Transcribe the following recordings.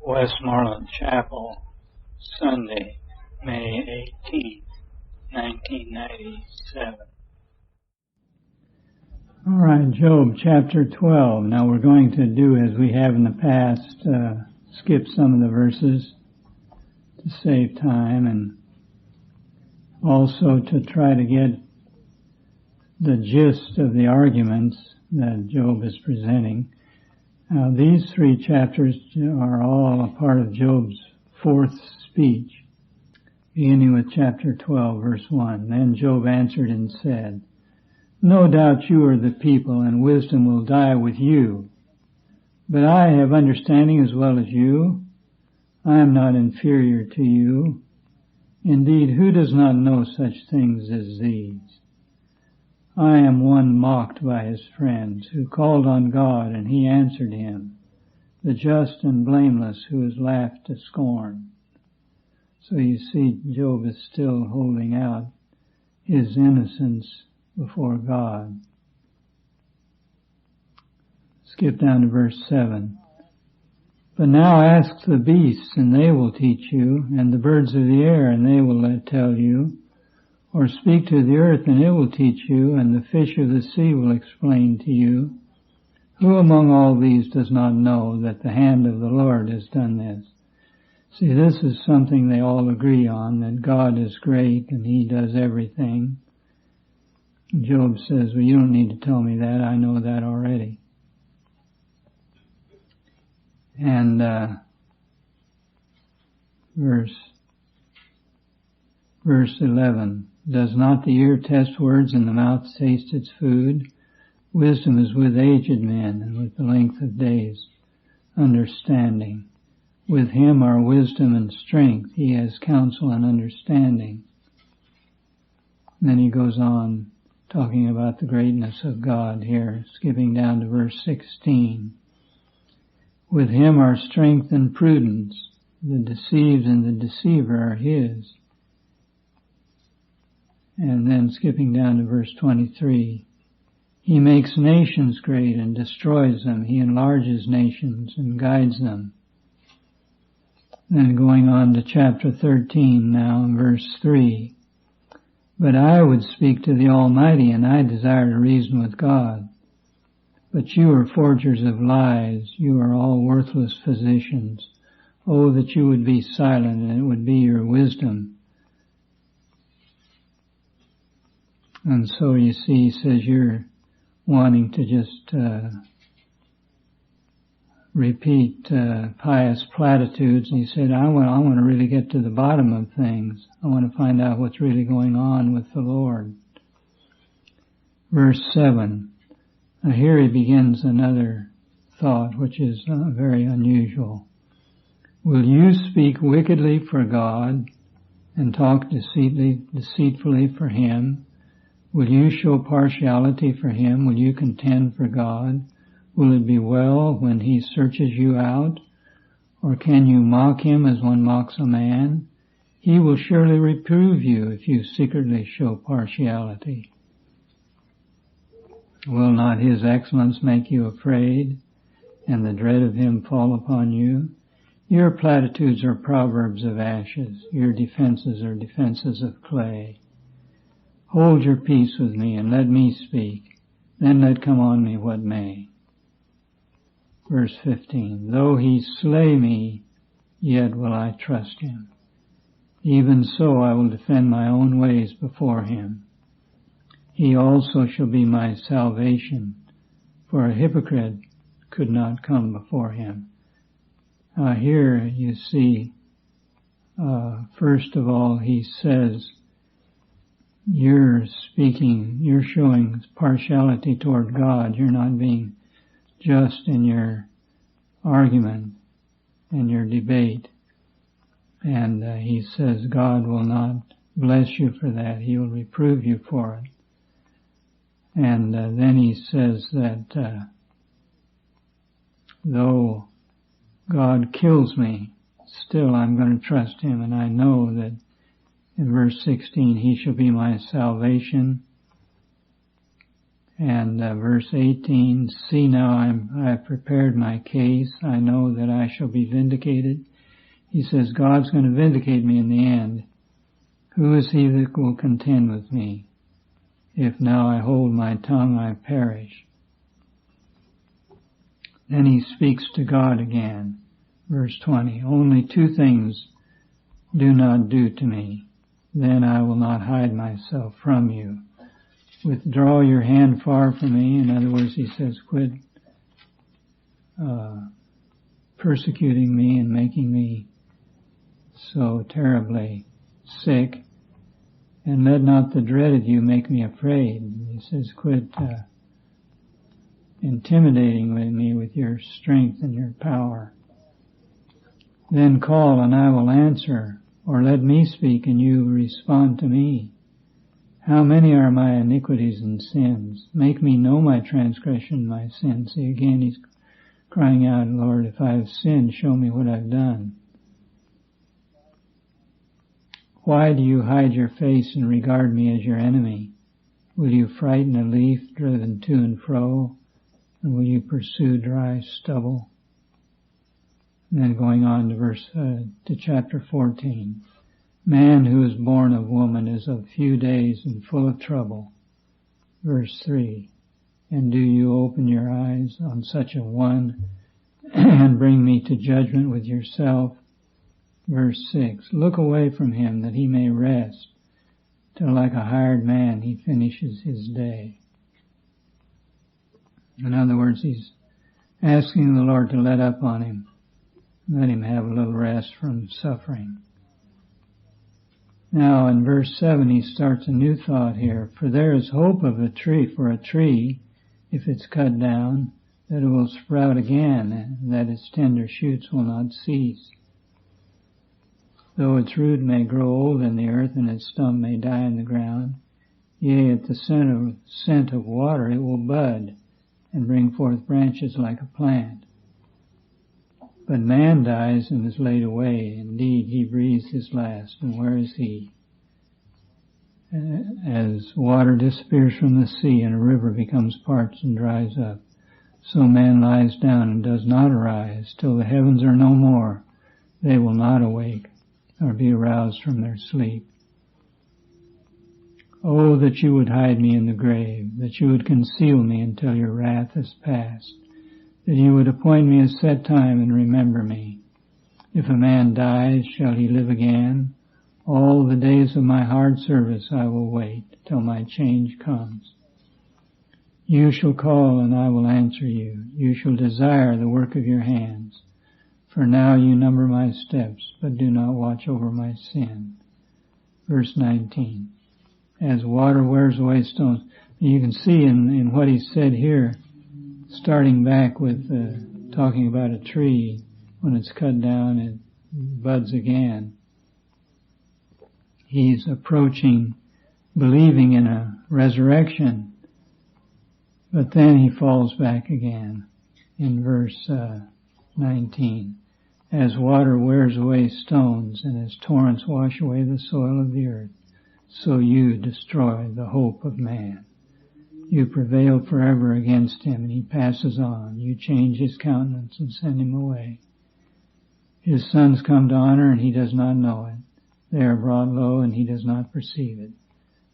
Westmoreland Chapel, Sunday, May 18th, 1997. All right, Job chapter 12. Now we're going to do as we have in the past, skip some of the verses to save time and also to try to get the gist of the arguments that Job is presenting. Now, these three chapters are all a part of Job's fourth speech, beginning with chapter 12, verse 1. Then Job answered and said, "No doubt you are the people, and wisdom will die with you. But I have understanding as well as you. I am not inferior to you. Indeed, who does not know such things as these? I am one mocked by his friends, who called on God, and he answered him, the just and blameless, who is laughed to scorn." So you see, Job is still holding out his innocence before God. Skip down to verse 7. "But now ask the beasts, and they will teach you, and the birds of the air, and they will tell you. Or speak to the earth, and it will teach you, and the fish of the sea will explain to you. Who among all these does not know that the hand of the Lord has done this?" See, this is something they all agree on, that God is great and he does everything. Job says, well, you don't need to tell me that. I know that already. And verse 11, "Does not the ear test words and the mouth taste its food? Wisdom is with aged men, and with the length of days, understanding. With him are wisdom and strength. He has counsel and understanding." And then he goes on talking about the greatness of God here, skipping down to verse 16. "With him are strength and prudence. The deceived and the deceiver are his." And then skipping down to verse 23. "He makes nations great and destroys them. He enlarges nations and guides them." Then going on to chapter 13 now, in verse 3. "But I would speak to the Almighty, and I desire to reason with God. But you are forgers of lies. You are all worthless physicians. Oh, that you would be silent, and it would be your wisdom." And so you see, he says you're wanting to just repeat pious platitudes. And he said, I want to really get to the bottom of things. I want to find out what's really going on with the Lord. Verse 7. Now here he begins another thought, which is very unusual. "Will you speak wickedly for God and talk deceitfully for him? Will you show partiality for him? Will you contend for God? Will it be well when he searches you out? Or can you mock him as one mocks a man? He will surely reprove you if you secretly show partiality. Will not his excellence make you afraid, and the dread of him fall upon you? Your platitudes are proverbs of ashes. Your defenses are defenses of clay. Hold your peace with me, and let me speak. Then let come on me what may." Verse 15, "Though he slay me, yet will I trust him. Even so I will defend my own ways before him. He also shall be my salvation, for a hypocrite could not come before him." Here you see, first of all, he says, you're showing partiality toward God. You're not being just in your argument and your debate. And he says God will not bless you for that. He will reprove you for it. And then he says that though God kills me, still I'm going to trust him, and I know that in verse 16, he shall be my salvation. And verse 18, see now I have prepared my case. I know that I shall be vindicated. He says, God's going to vindicate me in the end. Who is he that will contend with me? If now I hold my tongue, I perish. Then he speaks to God again. Verse 20, only two things do not do to me. Then I will not hide myself from you. Withdraw your hand far from me. In other words, he says, quit persecuting me and making me so terribly sick. And let not the dread of you make me afraid. He says, quit intimidating me with your strength and your power. Then call and I will answer, or let me speak and you respond to me. How many are my iniquities and sins? Make me know my transgression and my sin. See, again, he's crying out, Lord, if I have sinned, show me what I've done. Why do you hide your face and regard me as your enemy? Will you frighten a leaf driven to and fro? And will you pursue dry stubble? And then going on to chapter 14. Man who is born of woman is of few days and full of trouble. Verse 3. And do you open your eyes on such a one and bring me to judgment with yourself? Verse 6. Look away from him that he may rest, till like a hired man he finishes his day. In other words, he's asking the Lord to let up on him, let him have a little rest from suffering. Now in verse 7 he starts a new thought here. For there is hope of a tree, if it's cut down, that it will sprout again, and that its tender shoots will not cease. Though its root may grow old in the earth, and its stump may die in the ground, yea, at the scent of water it will bud, and bring forth branches like a plant. But man dies and is laid away. Indeed, he breathes his last, and where is he? As water disappears from the sea and a river becomes parched and dries up, so man lies down and does not arise. Till the heavens are no more, they will not awake or be aroused from their sleep. Oh, that you would hide me in the grave, that you would conceal me until your wrath is past, that you would appoint me a set time and remember me. If a man dies, shall he live again? All the days of my hard service I will wait till my change comes. You shall call and I will answer you. You shall desire the work of your hands. For now you number my steps, but do not watch over my sin. Verse 19. As water wears away stones. You can see in what he said here, starting back with talking about a tree, when it's cut down it buds again. He's approaching believing in a resurrection, but then he falls back again in verse 19. As water wears away stones and as torrents wash away the soil of the earth, so you destroy the hope of man. You prevail forever against him, and he passes on. You change his countenance and send him away. His sons come to honor, and he does not know it. They are brought low, and he does not perceive it.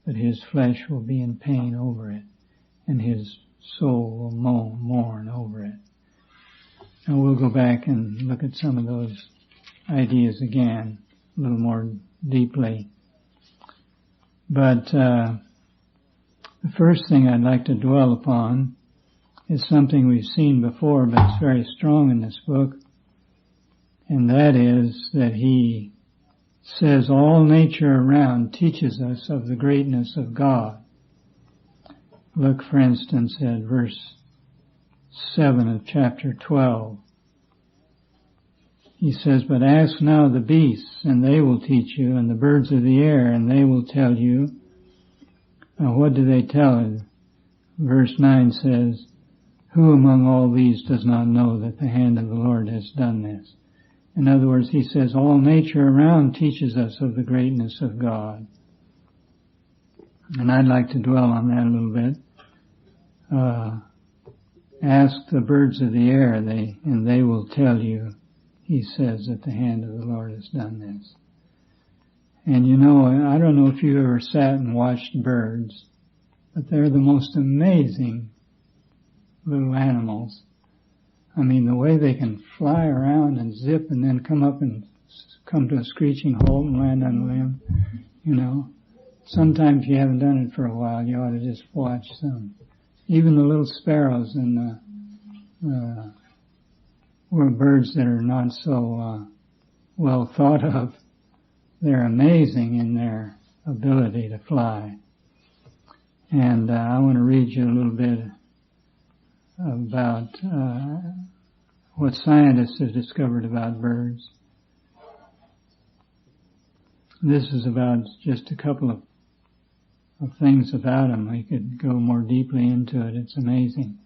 But his flesh will be in pain over it, and his soul will mourn over it. Now we'll go back and look at some of those ideas again, a little more deeply. But the first thing I'd like to dwell upon is something we've seen before, but it's very strong in this book, and that is that he says all nature around teaches us of the greatness of God. Look, for instance, at verse 7 of chapter 12. He says, but ask now the beasts, and they will teach you, and the birds of the air, and they will tell you. Now, what do they tell you? Verse 9 says, who among all these does not know that the hand of the Lord has done this? In other words, he says all nature around teaches us of the greatness of God. And I'd like to dwell on that a little bit. Ask the birds of the air, and they will tell you, he says, that the hand of the Lord has done this. And you know, I don't know if you ever sat and watched birds, but they're the most amazing little animals. I mean, the way they can fly around and zip and then come up and come to a screeching halt and land on a limb, you know. Sometimes you haven't done it for a while, you ought to just watch some. Even the little sparrows and or birds that are not so well thought of, they're amazing in their ability to fly. And I want to read you a little bit about what scientists have discovered about birds. This is about just a couple of things about them. We could go more deeply into it. It's amazing.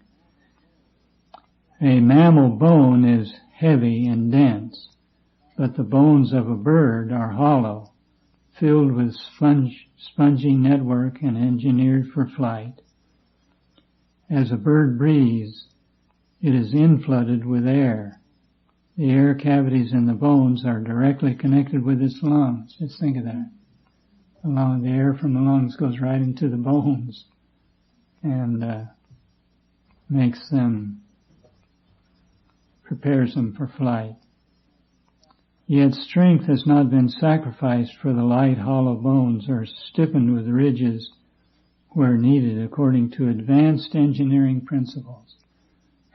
A mammal bone is heavy and dense, but the bones of a bird are hollow, filled with spongy network and engineered for flight. As a bird breathes, it is inflooded with air. The air cavities in the bones are directly connected with its lungs. Just think of that. The air from the lungs goes right into the bones and prepares them for flight. Yet strength has not been sacrificed for the light, hollow bones or stiffened with ridges where needed according to advanced engineering principles.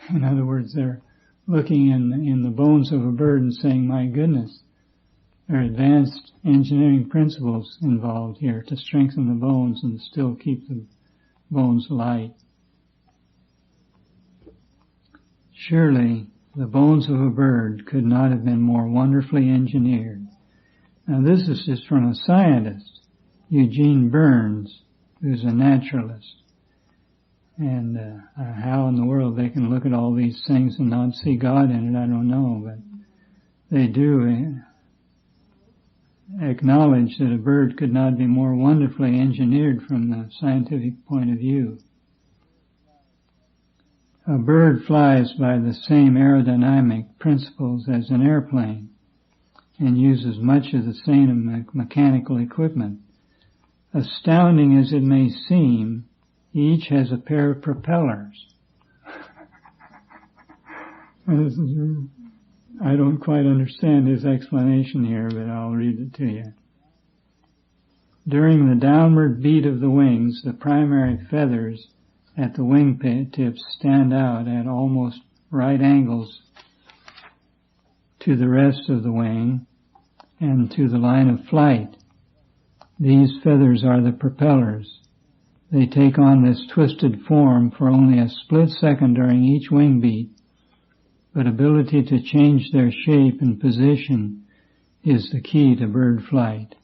In other words, they're looking in the bones of a bird and saying, my goodness, there are advanced engineering principles involved here to strengthen the bones and still keep the bones light. Surely, the bones of a bird could not have been more wonderfully engineered. Now this is just from a scientist, Eugene Burns, who's a naturalist. And how in the world they can look at all these things and not see God in it, I don't know, but they do acknowledge that a bird could not be more wonderfully engineered from the scientific point of view. A bird flies by the same aerodynamic principles as an airplane and uses much of the same mechanical equipment. Astounding as it may seem, each has a pair of propellers. I don't quite understand his explanation here, but I'll read it to you. During the downward beat of the wings, the primary feathers at the wing tips stand out at almost right angles to the rest of the wing and to the line of flight. These feathers are the propellers. They take on this twisted form for only a split second during each wing beat, but ability to change their shape and position is the key to bird flight.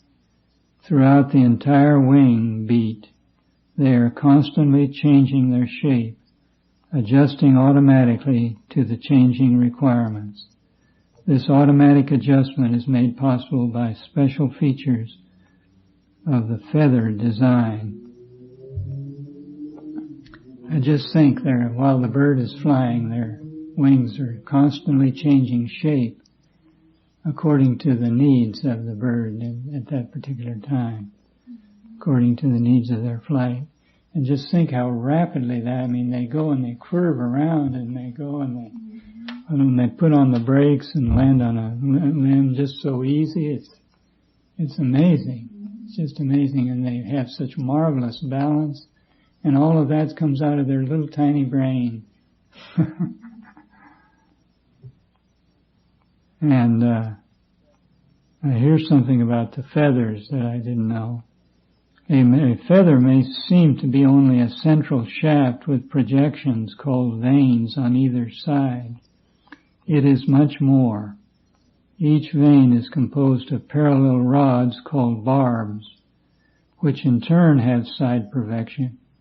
Throughout the entire wing beat, they are constantly changing their shape, adjusting automatically to the changing requirements. This automatic adjustment is made possible by special features of the feather design. I just think while the bird is flying, their wings are constantly changing shape according to the needs of the bird at that particular time, according to the needs of their flight. And just think how rapidly they go and they curve around and they go and they put on the brakes and land on a limb just so easy. It's amazing. It's just amazing. And they have such marvelous balance. And all of that comes out of their little tiny brain. And here's something about the feathers that I didn't know. A feather may seem to be only a central shaft with projections called veins on either side. It is much more. Each vein is composed of parallel rods called barbs, which in turn have side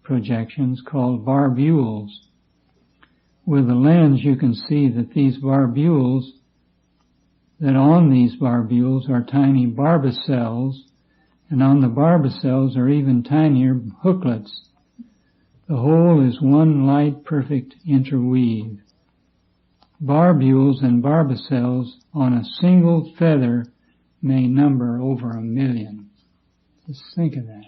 projections called barbules. With a lens you can see that on these barbules are tiny barbicels, and on the barbicels are even tinier hooklets. The whole is one light perfect interweave. Barbules and barbicels on a single feather may number over 1 million. Just think of that.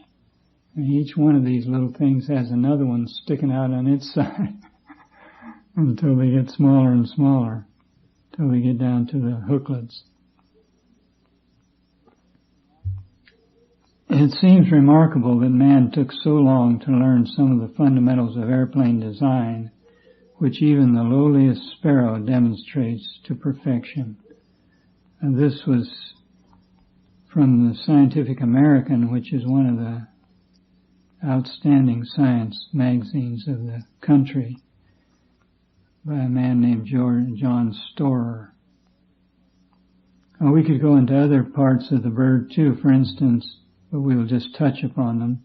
And each one of these little things has another one sticking out on its side until they get smaller and smaller, till we get down to the hooklets. It seems remarkable that man took so long to learn some of the fundamentals of airplane design, which even the lowliest sparrow demonstrates to perfection. And this was from the Scientific American, which is one of the outstanding science magazines of the country, by a man named John Storer. We could go into other parts of the bird too, for instance, but we'll just touch upon them.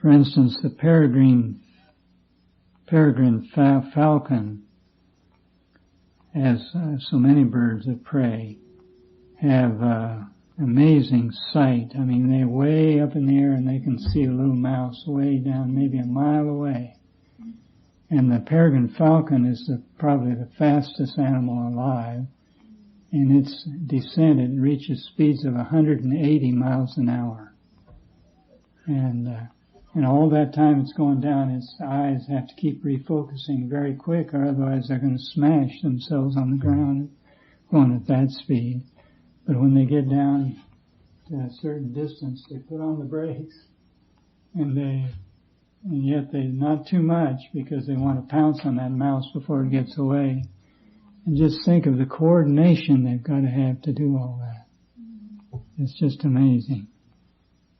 For instance, the peregrine falcon, as so many birds of prey, have amazing sight. I mean, they're way up in the air and they can see a little mouse way down, maybe a mile away. And the peregrine falcon is probably the fastest animal alive. In its descent, it reaches speeds of 180 miles an hour. And all that time it's going down, its eyes have to keep refocusing very quick, or otherwise they're going to smash themselves on the ground going at that speed. But when they get down to a certain distance, they put on the brakes, and yet they not too much, because they want to pounce on that mouse before it gets away. And just think of the coordination they've got to have to do all that. It's just amazing.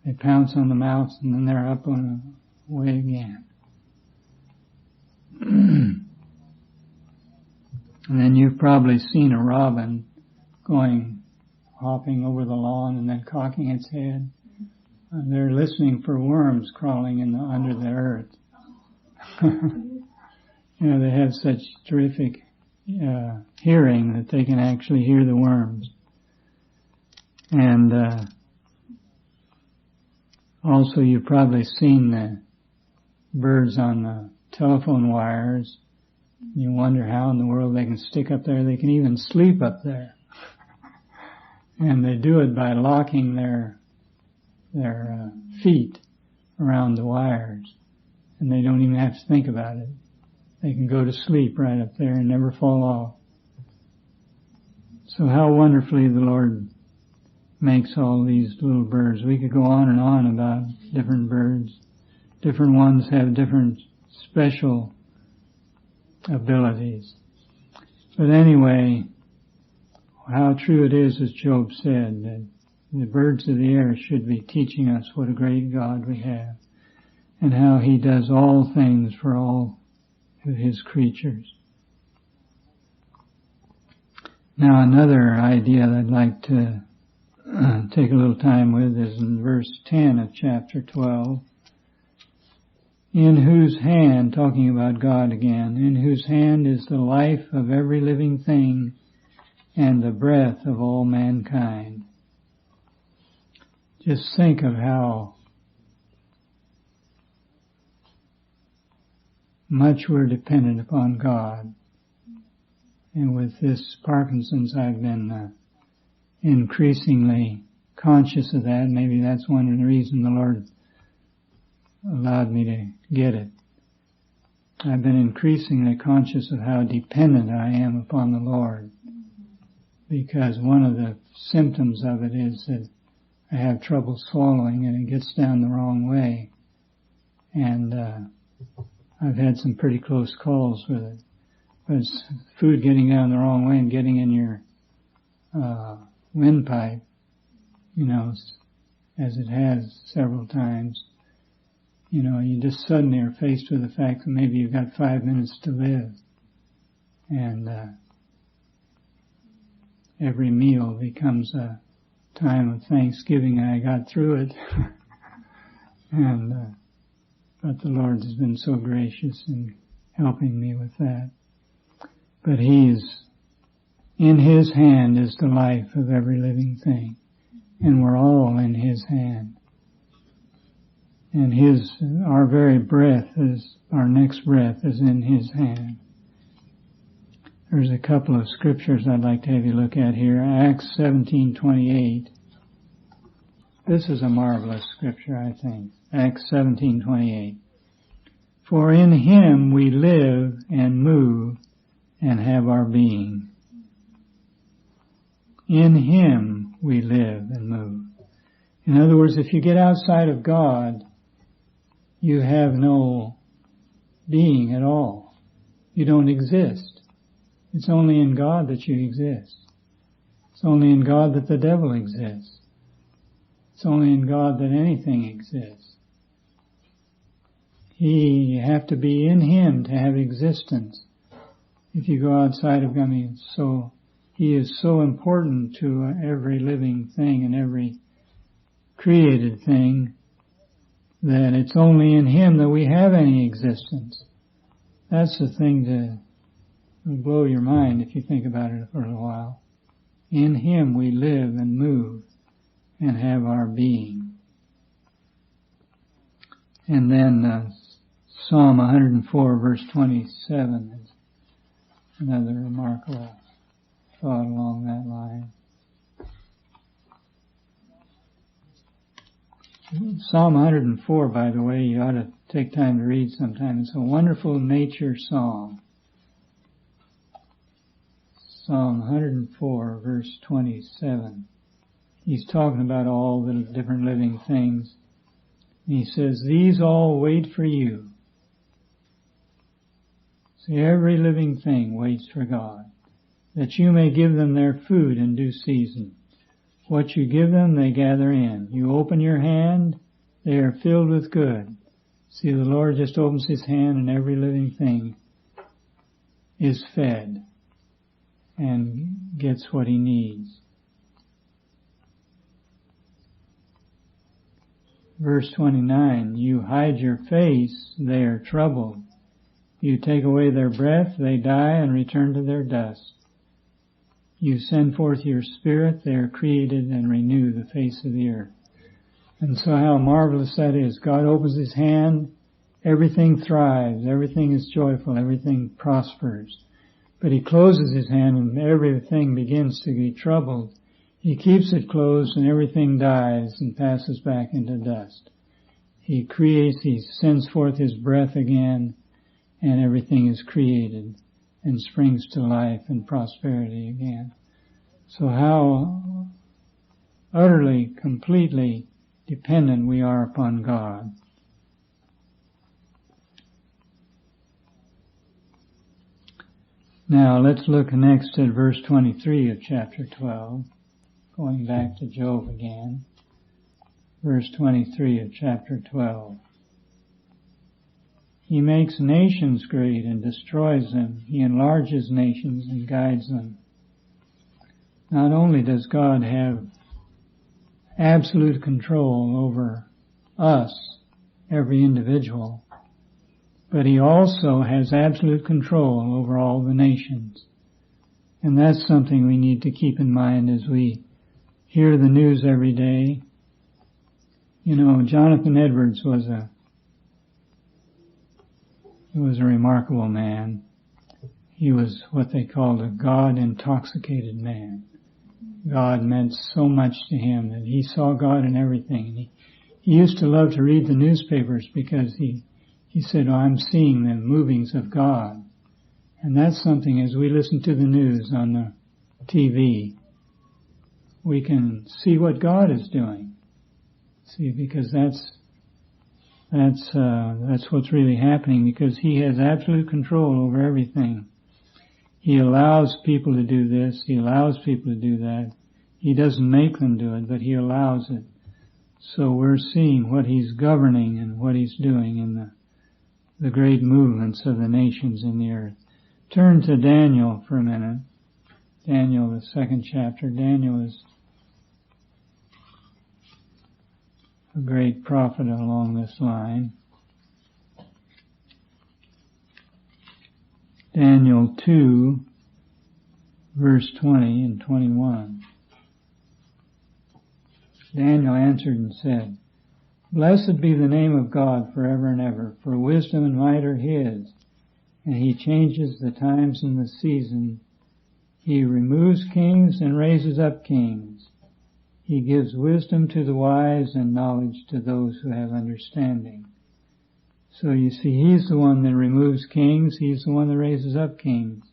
They pounce on the mouse and then they're up on the way again. And then you've probably seen a robin hopping over the lawn and then cocking its head. They're listening for worms crawling under the earth. They have such terrific hearing that they can actually hear the worms. And also you've probably seen the birds on the telephone wires. You wonder how in the world they can stick up there. They can even sleep up there. And they do it by locking their feet around the wires. And they don't even have to think about it. They can go to sleep right up there and never fall off. So how wonderfully the Lord makes all these little birds. We could go on and on about different birds. Different ones have different special abilities. But anyway, how true it is, as Job said, that the birds of the air should be teaching us what a great God we have, and how He does all things for all of His creatures. Now another idea that I'd like to take a little time with is in verse 10 of chapter 12. In whose hand, talking about God again, in whose hand is the life of every living thing and the breath of all mankind. Just think of how much we're dependent upon God. And with this Parkinson's, I've been increasingly conscious of that. Maybe that's one of the reasons the Lord allowed me to get it. I've been increasingly conscious of how dependent I am upon the Lord, because one of the symptoms of it is that I have trouble swallowing and it gets down the wrong way. And I've had some pretty close calls with it. But it's food getting down the wrong way and getting in your windpipe, as it has several times. You just suddenly are faced with the fact that maybe you've got 5 minutes to live. And every meal becomes a time of thanksgiving. I got through it. But the Lord has been so gracious in helping me with that. But in His hand is the life of every living thing. And we're all in His hand. And our very breath our next breath is in His hand. There's a couple of scriptures I'd like to have you look at here. Acts 17:28. This is a marvelous scripture, I think. Acts 17:28. For in Him we live and move and have our being. In Him we live and move. In other words, if you get outside of God, you have no being at all. You don't exist. It's only in God that you exist. It's only in God that the devil exists. It's only in God that anything exists. You have to be in Him to have existence. If you go outside of God, He is so important to every living thing and every created thing that it's only in Him that we have any existence. That's the thing that will blow your mind if you think about it for a little while. In Him we live and move and have our being. And then Psalm 104 verse 27 is another remarkable thought along that line. Psalm 104, by the way, you ought to take time to read sometime. It's a wonderful nature psalm. Psalm 104, verse 27. He's talking about all the different living things. And he says, these all wait for you. See, every living thing waits for God, that you may give them their food in due season. What you give them, they gather in. You open your hand, they are filled with good. See, the Lord just opens His hand and every living thing is fed and gets what he needs. Verse 29, you hide your face, they are troubled. You take away their breath, they die and return to their dust. You send forth your Spirit, they are created and renew the face of the earth. And so how marvelous that is. God opens His hand, everything thrives, everything is joyful, everything prospers. But He closes His hand and everything begins to be troubled. He keeps it closed and everything dies and passes back into dust. He creates, He sends forth His breath again, and everything is created and springs to life and prosperity again. So how utterly, completely dependent we are upon God. Now let's look next at verse 23 of chapter 12, going back to Job again. Verse 23 of chapter 12. He makes nations great and destroys them. He enlarges nations and guides them. Not only does God have absolute control over us, every individual, but He also has absolute control over all the nations. And that's something we need to keep in mind as we hear the news every day. You know, Jonathan Edwards was a remarkable man. He was what they called a God-intoxicated man. God meant so much to him that he saw God in everything. And he used to love to read the newspapers because he said, oh, I'm seeing the movings of God. And that's something, as we listen to the news on the TV, we can see what God is doing. See, because that's what's really happening, because He has absolute control over everything. He allows people to do this, He allows people to do that. He doesn't make them do it, but He allows it. So we're seeing what He's governing and what He's doing in the great movements of the nations in the earth. Turn to Daniel for a minute. Daniel, the 2nd chapter. Daniel is a great prophet along this line. Daniel 2, verse 20 and 21. Daniel answered and said, Blessed be the name of God forever and ever, for wisdom and might are His, and He changes the times and the season. He removes kings and raises up kings. He gives wisdom to the wise and knowledge to those who have understanding. So you see, He's the one that removes kings. He's the one that raises up kings.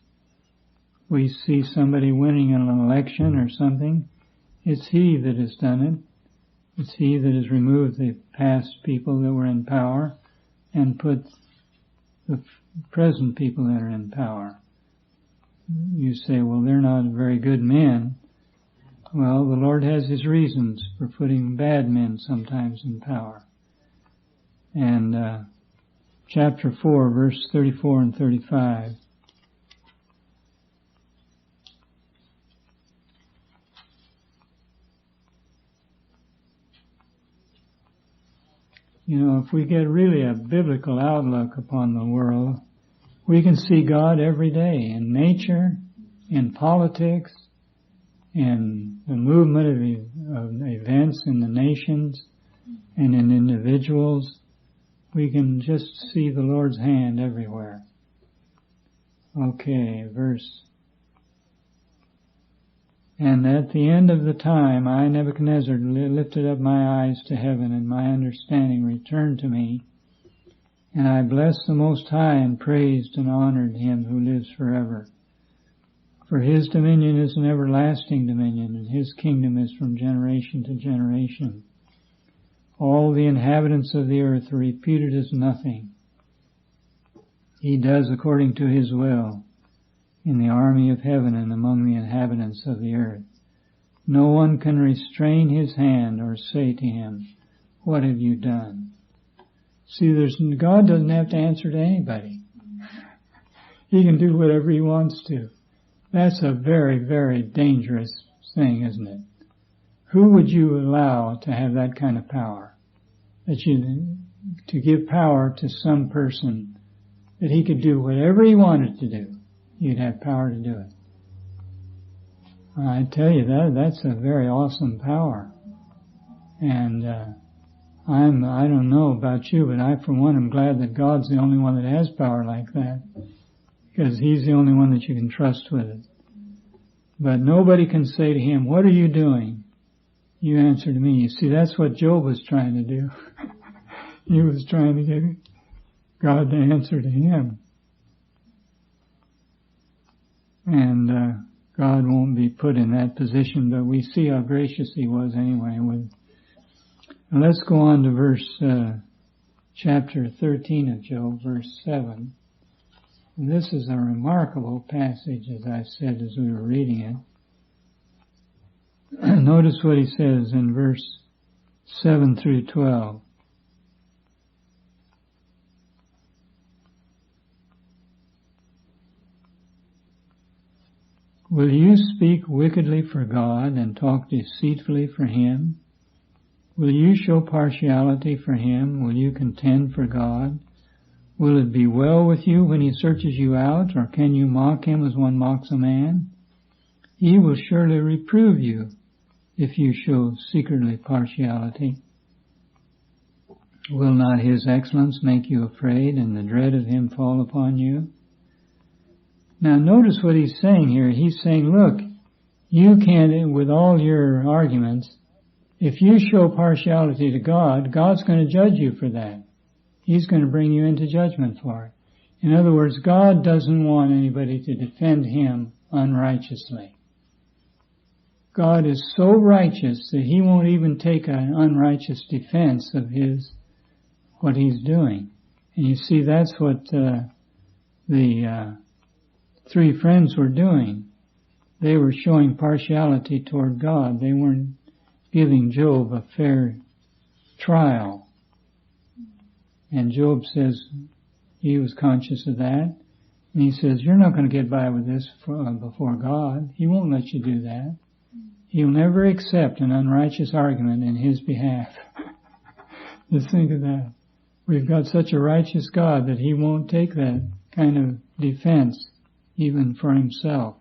We see somebody winning an election or something. It's He that has done it. It's He that has removed the past people that were in power and put the present people that are in power. You say, well, they're not very good men. Well, the Lord has His reasons for putting bad men sometimes in power. And chapter 4, verse 34 and 35. You know, if we get really a biblical outlook upon the world, we can see God every day in nature, in politics, in the movement of events in the nations and in individuals. We can just see the Lord's hand everywhere. Okay, verse. And at the end of the time, I, Nebuchadnezzar, lifted up my eyes to heaven, and my understanding returned to me. And I blessed the Most High, and praised and honored Him who lives forever. For His dominion is an everlasting dominion, and His kingdom is from generation to generation. All the inhabitants of the earth are reputed as nothing. He does according to His will in the army of heaven and among the inhabitants of the earth. No one can restrain His hand or say to Him, what have you done? See, God doesn't have to answer to anybody. He can do whatever He wants to. That's a very, very dangerous thing, isn't it? Who would you allow to have that kind of power? To give power to some person that he could do whatever he wanted to do. You'd have power to do it. I tell you, that's a very awesome power. And I don't know about you, but I, for one, am glad that God's the only one that has power like that, because He's the only one that you can trust with it. But nobody can say to Him, what are you doing? You answer to me. You see, that's what Job was trying to do. He was trying to get God to answer to him. And God won't be put in that position, but we see how gracious He was anyway. And let's go on to verse chapter 13 of Job, verse 7. And this is a remarkable passage, as I said as we were reading it. Notice what he says in verse 7 through 12. Will you speak wickedly for God and talk deceitfully for Him? Will you show partiality for Him? Will you contend for God? Will it be well with you when He searches you out, or can you mock Him as one mocks a man? He will surely reprove you if you show secretly partiality. Will not His excellence make you afraid, and the dread of Him fall upon you? Now notice what he's saying here. He's saying, look, you can't, with all your arguments, if you show partiality to God, God's going to judge you for that. He's going to bring you into judgment for it. In other words, God doesn't want anybody to defend Him unrighteously. God is so righteous that He won't even take an unrighteous defense of what He's doing. And you see, that's what the three friends were doing. They were showing partiality toward God. They weren't giving Job a fair trial. And Job says he was conscious of that. And he says, you're not going to get by with this before God. He won't let you do that. He'll never accept an unrighteous argument in His behalf. Just think of that. We've got such a righteous God that He won't take that kind of defense even for Himself.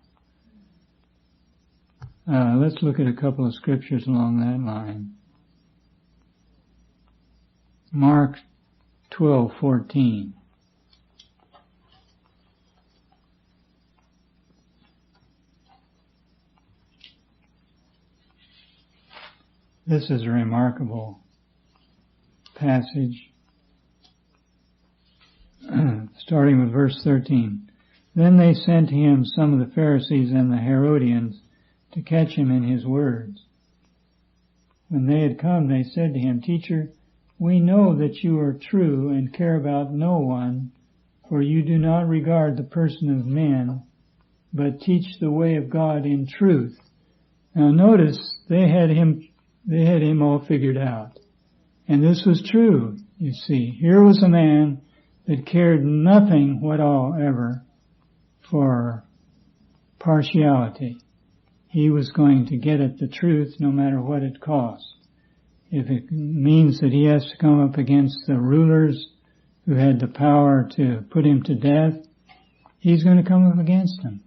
Let's look at a couple of scriptures along that line. Mark 12:14. This is a remarkable passage, starting with verse 13. Then they sent to him some of the Pharisees and the Herodians to catch him in his words. When they had come, they said to him, Teacher, we know that you are true and care about no one, for you do not regard the person of men, but teach the way of God in truth. Now notice, they had him all figured out. And this was true, you see. Here was a man that cared nothing whatever for partiality. He was going to get at the truth no matter what it cost. If it means that he has to come up against the rulers who had the power to put him to death, he's going to come up against them.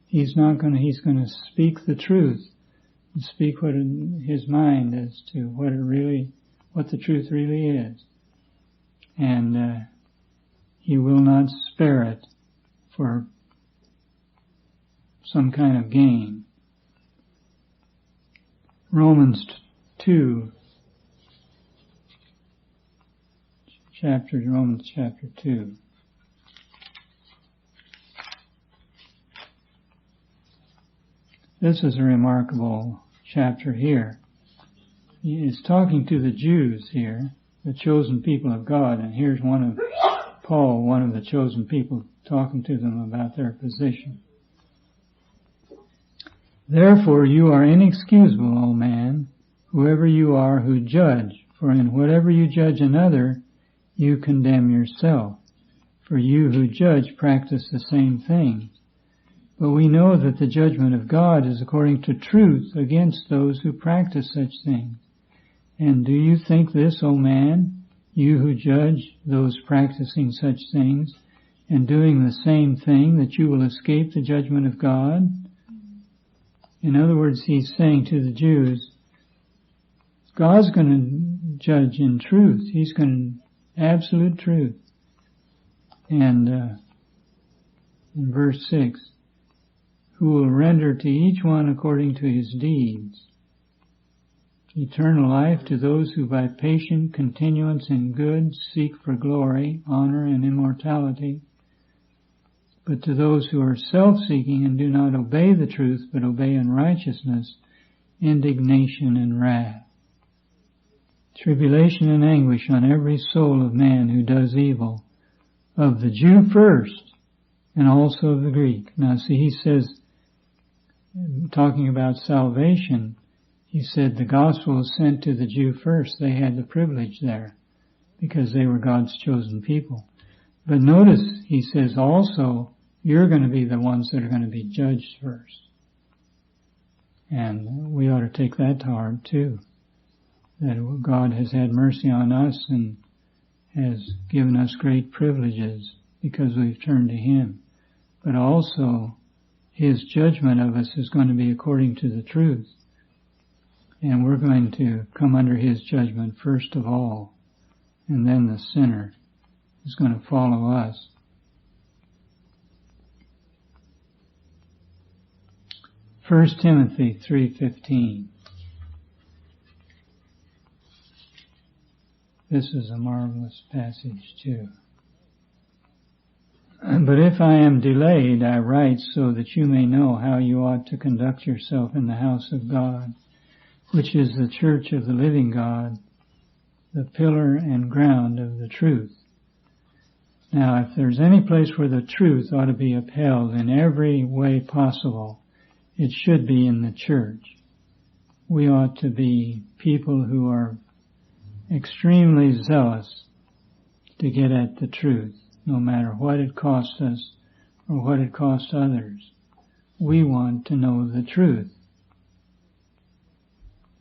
He's going to speak the truth and speak what in his mind as to what the truth really is. And he will not spare it for some kind of gain. Romans chapter 2. This is a remarkable chapter here. He is talking to the Jews here, the chosen people of God, and here's Paul, one of the chosen people, talking to them about their position. Therefore you are inexcusable, O man, whoever you are who judge, for in whatever you judge another, you condemn yourself. For you who judge practice the same things. But we know that the judgment of God is according to truth against those who practice such things. And do you think this, O man, you who judge those practicing such things and doing the same thing, that you will escape the judgment of God? In other words, he's saying to the Jews, God's going to judge in truth. He's going to absolute truth. And in verse 6, who will render to each one according to his deeds. Eternal life to those who by patient continuance in good seek for glory, honor, and immortality. But to those who are self-seeking and do not obey the truth, but obey unrighteousness, indignation and wrath. Tribulation and anguish on every soul of man who does evil, of the Jew first, and also of the Greek. Now see, he says, talking about salvation, he said the gospel was sent to the Jew first. They had the privilege there because they were God's chosen people. But notice, he says also, you're going to be the ones that are going to be judged first. And we ought to take that to heart too. That God has had mercy on us and has given us great privileges because we've turned to Him. But also, His judgment of us is going to be according to the truth. And we're going to come under His judgment first of all. And then the sinner is going to follow us. 1 Timothy 3:15. This is a marvelous passage too. But if I am delayed, I write so that you may know how you ought to conduct yourself in the house of God, which is the church of the living God, the pillar and ground of the truth. Now, if there's any place where the truth ought to be upheld in every way possible, it should be in the church. We ought to be people who are extremely zealous to get at the truth, no matter what it costs us or what it costs others. We want to know the truth.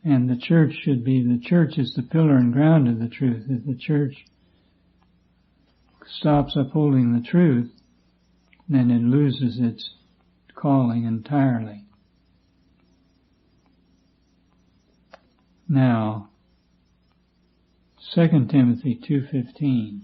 And the church is the pillar and ground of the truth. If the church stops upholding the truth, then it loses its calling entirely. Now, 2 Timothy 2:15.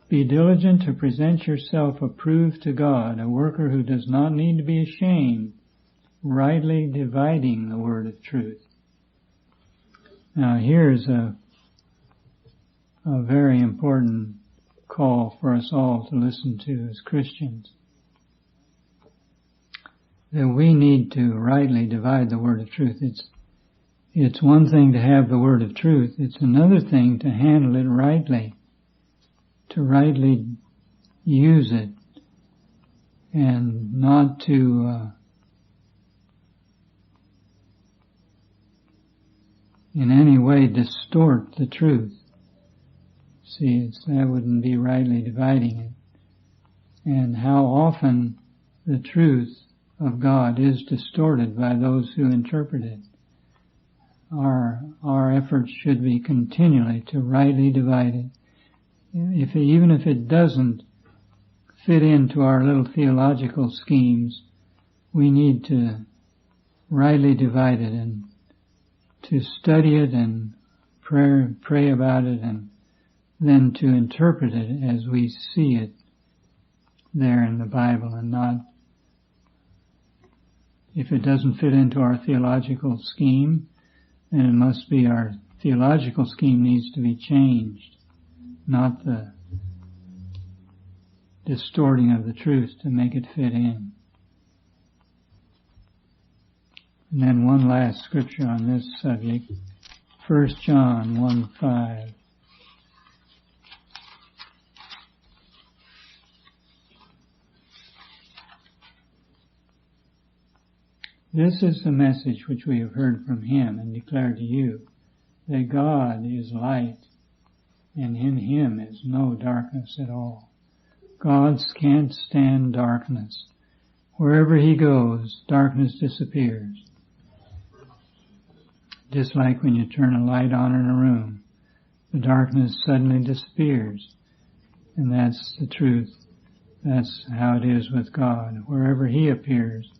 Be diligent to present yourself approved to God, a worker who does not need to be ashamed, rightly dividing the word of truth. Now here's a very important call for us all to listen to as Christians. That we need to rightly divide the word of truth. It's one thing to have the word of truth. It's another thing to handle it rightly. To rightly use it and not to in any way distort the truth. See, that wouldn't be rightly dividing it. And how often the truth of God is distorted by those who interpret it. Our efforts should be continually to rightly divide it. Even if it doesn't fit into our little theological schemes, we need to rightly divide it and to study it and pray about it, and then to interpret it as we see it there in the Bible, and not, if it doesn't fit into our theological scheme, then it must be our theological scheme needs to be changed. Not the distorting of the truth to make it fit in. And then one last scripture on this subject, 1 John 1:5. This is the message which we have heard from him and declare to you, that God is light, and in him is no darkness at all. God can't stand darkness. Wherever he goes, darkness disappears. Just like when you turn a light on in a room, the darkness suddenly disappears. And that's the truth. That's how it is with God. Wherever he appears,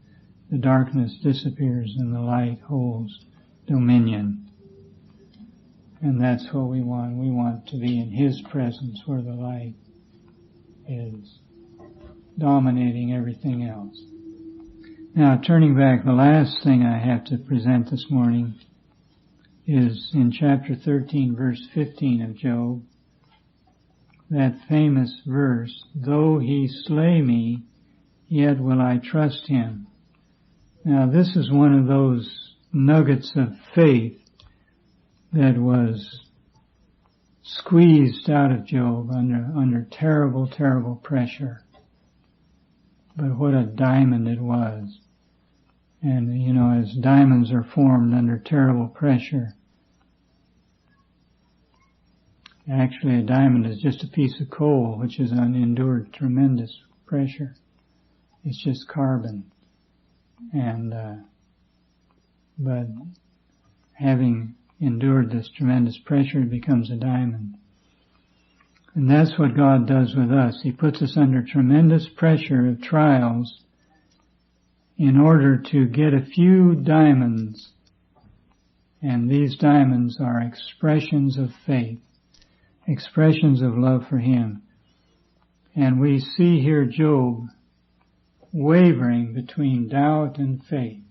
the darkness disappears and the light holds dominion. And that's what we want. We want to be in his presence where the light is dominating everything else. Now, turning back, the last thing I have to present this morning is in chapter 13, verse 15 of Job. That famous verse, though he slay me, yet will I trust him. Now, this is one of those nuggets of faith that was squeezed out of Job under terrible, terrible pressure. But what a diamond it was. And, as diamonds are formed under terrible pressure. Actually, a diamond is just a piece of coal which has endured tremendous pressure. It's just carbon. And, but having endured this tremendous pressure, it becomes a diamond. And that's what God does with us. He puts us under tremendous pressure of trials in order to get a few diamonds. And these diamonds are expressions of faith, expressions of love for him. And we see here Job wavering between doubt and faith.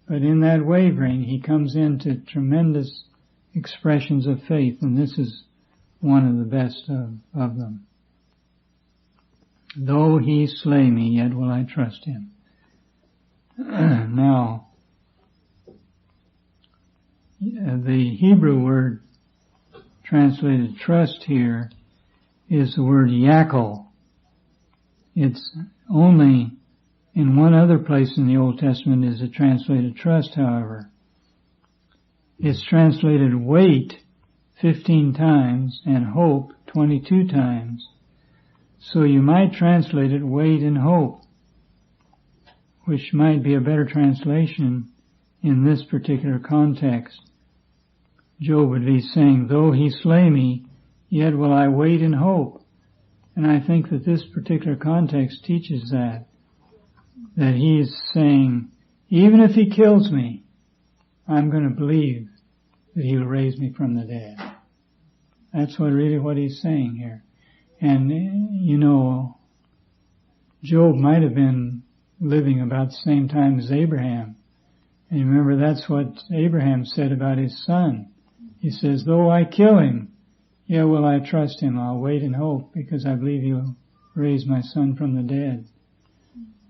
But in that wavering, he comes into tremendous expressions of faith, and this is one of the best of them. Though he slay me, yet will I trust him. Now, the Hebrew word translated trust here is the word yakel. It's only in one other place in the Old Testament is it translated trust, however. It's translated wait 15 times and hope 22 times. So you might translate it wait and hope, which might be a better translation in this particular context. Job would be saying, though he slay me, yet will I wait and hope. And I think that this particular context teaches that he's saying, even if he kills me, I'm going to believe that he'll raise me from the dead. That's what he's saying here. And, Job might have been living about the same time as Abraham. And remember, that's what Abraham said about his son. He says, though I kill him, yet will I trust him. I'll wait and hope because I believe he'll raise my son from the dead.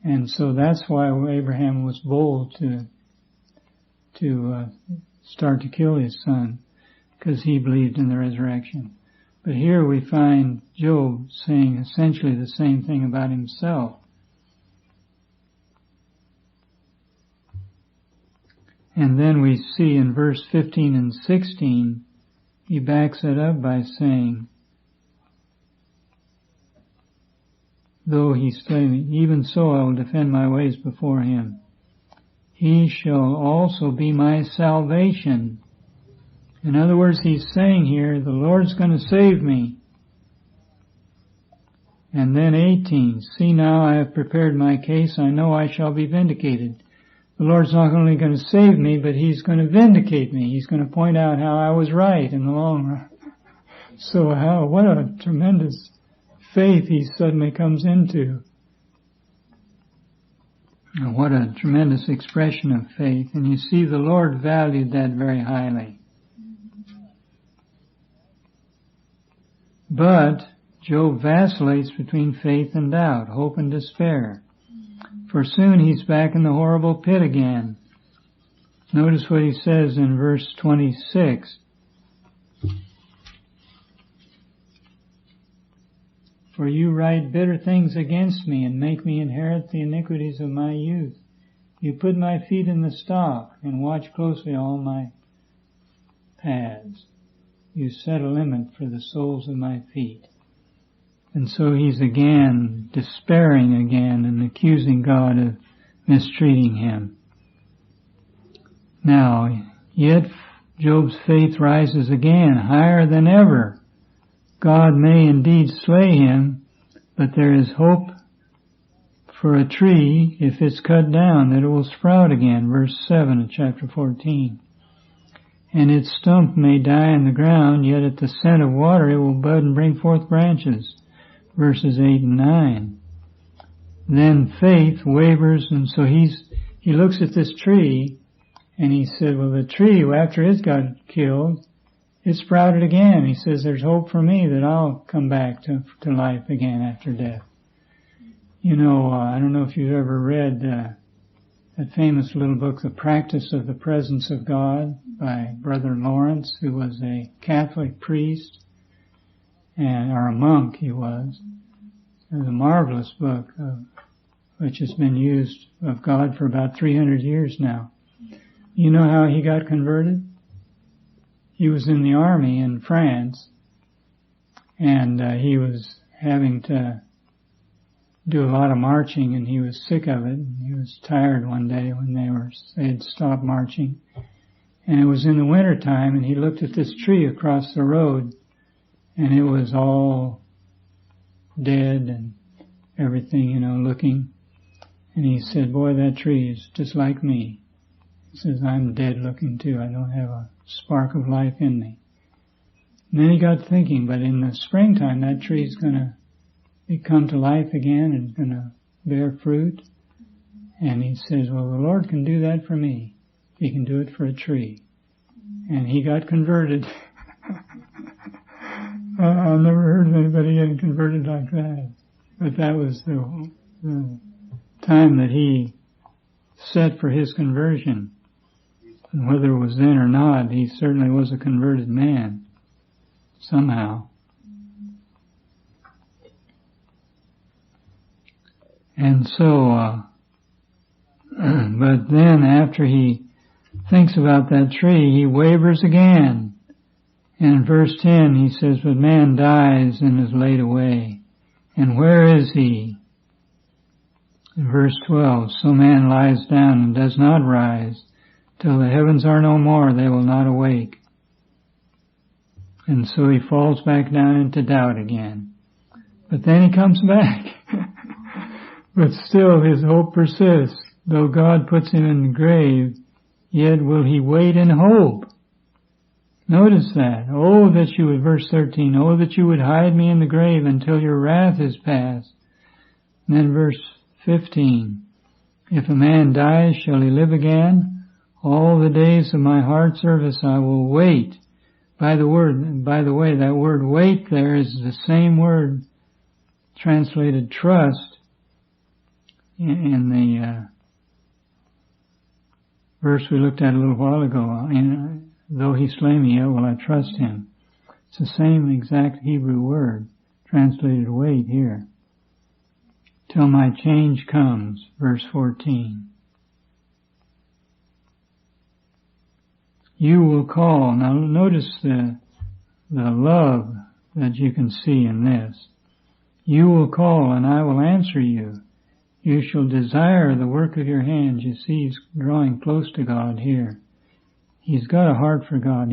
And so that's why Abraham was bold to start to kill his son, because he believed in the resurrection. But here we find Job saying essentially the same thing about himself. And then we see in verse 15 and 16, he backs it up by saying, though he slay me, even so I will defend my ways before him. He shall also be my salvation. In other words, he's saying here, the Lord's going to save me. And then 18, see now I have prepared my case, I know I shall be vindicated. The Lord's not only going to save me, but he's going to vindicate me. He's going to point out how I was right in the long run. So what a tremendous faith he suddenly comes into. And what a tremendous expression of faith. And you see, the Lord valued that very highly. But Job vacillates between faith and doubt, hope and despair. For soon he's back in the horrible pit again. Notice what he says in verse 26. For you write bitter things against me and make me inherit the iniquities of my youth. You put my feet in the stock and watch closely all my paths. You set a limit for the soles of my feet. And so he's again despairing again and accusing God of mistreating him. Now, yet Job's faith rises again, higher than ever. God may indeed slay him, but there is hope for a tree, if it's cut down, that it will sprout again. Verse 7 of chapter 14. And its stump may die in the ground, yet at the scent of water it will bud and bring forth branches. Verses 8 and 9. Then faith wavers, and so he looks at this tree, and he said, well, the tree, after it got killed, it sprouted again. He says, there's hope for me that I'll come back to life again after death. I don't know if you've ever read that famous little book, The Practice of the Presence of God, by Brother Lawrence, who was a Catholic priest, or a monk he was. It was a marvelous book, which has been used of God for about 300 years now. You know how he got converted? He was in the army in France, and he was having to do a lot of marching, and he was sick of it. He was tired one day when they had stopped marching. And it was in the winter time, and he looked at this tree across the road, and it was all dead and everything, looking. And he said, boy, that tree is just like me. He says, I'm dead looking too. I don't have a spark of life in me. And then he got thinking, but in the springtime, that tree's going to come to life again and going to bear fruit. And he says, well, the Lord can do that for me. He can do it for a tree. And he got converted. I've never heard of anybody getting converted like that. But that was the time that he set for his conversion. And whether it was then or not, he certainly was a converted man. Somehow. And so, but then after he thinks about that tree, he wavers again. And in verse 10 he says, but man dies and is laid away. And where is he? In verse 12, so man lies down and does not rise. Till the heavens are no more, they will not awake. And so he falls back down into doubt again. But then he comes back. But still his hope persists. Though God puts him in the grave, yet will he wait in hope. Notice that. Oh, that you would, verse 13, oh, that you would hide me in the grave until your wrath is past. And then verse 15, if a man dies, shall he live again? All the days of my heart service I will wait. By the way, that word wait there is the same word translated trust in the verse we looked at a little while ago. Though he slay me, yet will I trust him. It's the same exact Hebrew word translated wait here. Till my change comes, verse 14. You will call. Now notice the love that you can see in this. You will call and I will answer you. You shall desire the work of your hands. You see, he's drawing close to God here. He's got a heart for God.